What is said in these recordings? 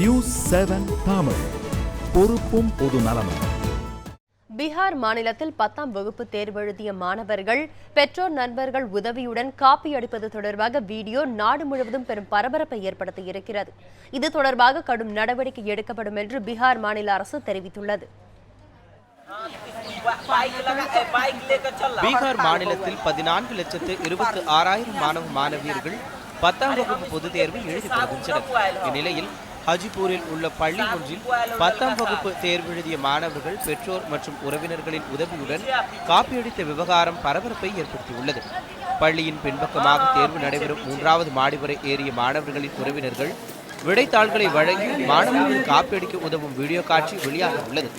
News 7 Tamil, பொறுப்பும் பொது நலமும். பீகார் மாநிலத்தில் 10ஆம் வகுப்பு தேர்வெழுதிய மாணவர்கள் பெற்றோர் நண்பர்கள் உதவியுடன் காப்பி அடிப்பது தொடர்பாக வீடியோ நாடு முழுவதும் பெரும் பரபரப்பை ஏற்படுத்தி இருக்கிறது. இது தொடர்பாக கடும் நடவடிக்கை எடுக்கப்படும் என்று பீகார் மாநில அரசு தெரிவித்துள்ளது. பீகார் மாநிலத்தில் 14,26,000 மாணவ மாணவியர்கள் 10ஆம் வகுப்பு பொதுத் தேர்வில் எழுதி வருகின்றனர். இந்நிலையில் ஹஜிபூரில் உள்ள பள்ளி ஒன்றில் 10ஆம் வகுப்பு தேர்வெழுதிய மாணவர்கள் பெற்றோர் மற்றும் உறவினர்களின் உதவியுடன் காப்பியடித்த விவகாரம் பரபரப்பை ஏற்படுத்தியுள்ளது. பள்ளியின் பின்பக்கமாக தேர்வு நடைபெறும் 3வது மாடி வரை ஏறிய மாணவர்களின் உறவினர்கள் விடைத்தாள்களை வழங்கி மாணவர்கள் காப்பியடிக்க உதவும் வீடியோ காட்சி வெளியாக உள்ளது.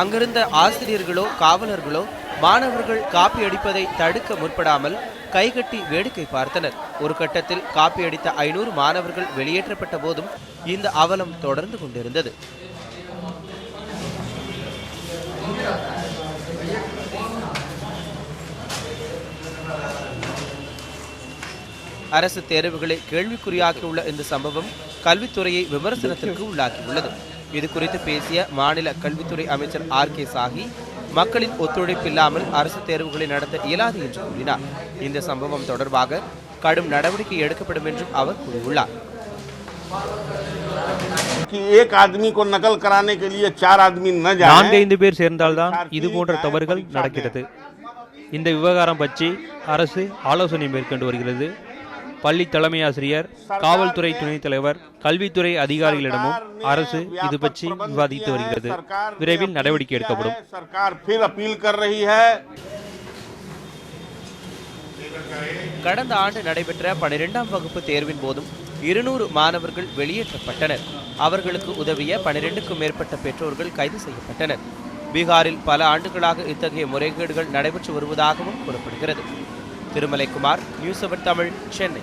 அங்கிருந்த ஆசிரியர்களோ காவலர்களோ மாணவர்கள் காப்பி அடிப்பதை தடுக்க முற்படாமல் கைகட்டி வேடிக்கை பார்த்தனர். ஒரு கட்டத்தில் காப்பி அடித்த 500 மாணவர்கள் வெளியேற்றப்பட்ட போதும் இந்த அவலம் தொடர்ந்து கொண்டிருந்தது. அரசு தேர்வுகளை கேள்விக்குறியாக்கியுள்ள இந்த சம்பவம் கல்வித்துறையை விமர்சனத்திற்கு உள்ளாக்கியுள்ளது. இது குறித்து பேசிய மாநில கல்வித்துறை அமைச்சர் RK சாஹி, மக்களின் ஒத்துழைப்பு இல்லாமல் அரசு தேர்வுகளை நடத்த இயலாது என்று கூறினார். இந்த சம்பவம் தொடர்பாக கடும் நடவடிக்கை எடுக்கப்படும் என்றும் அவர் கூறியுள்ளார். நான்கைந்து பேர் சேர்ந்தால்தான் இது போன்ற தவறுகள் நடக்கிறது. இந்த விவகாரம் பற்றி அரசு ஆலோசனை மேற்கொண்டு வருகிறது. பள்ளி தலைமை ஆசிரியர், காவல்துறை துணைத் தலைவர், கல்வித்துறை அதிகாரிகளிடமும் அரசு இது பற்றி விவாதித்து வருகிறது. விரைவில் நடவடிக்கை எடுக்கப்படும். கடந்த ஆண்டு நடைபெற்ற 12ஆம் வகுப்பு தேர்வின் போதும் 200 மாணவர்கள் வெளியேற்றப்பட்டனர். அவர்களுக்கு உதவிய 12க்கும் மேற்பட்ட பெற்றோர்கள் கைது செய்யப்பட்டனர். பீகாரில் பல ஆண்டுகளாக இத்தகைய முறைகேடுகள் நடைபெற்று வருவதாகவும் கூறப்படுகிறது. திருமலைக்குமார், நியூஸ் 7 தமிழ், சென்னை.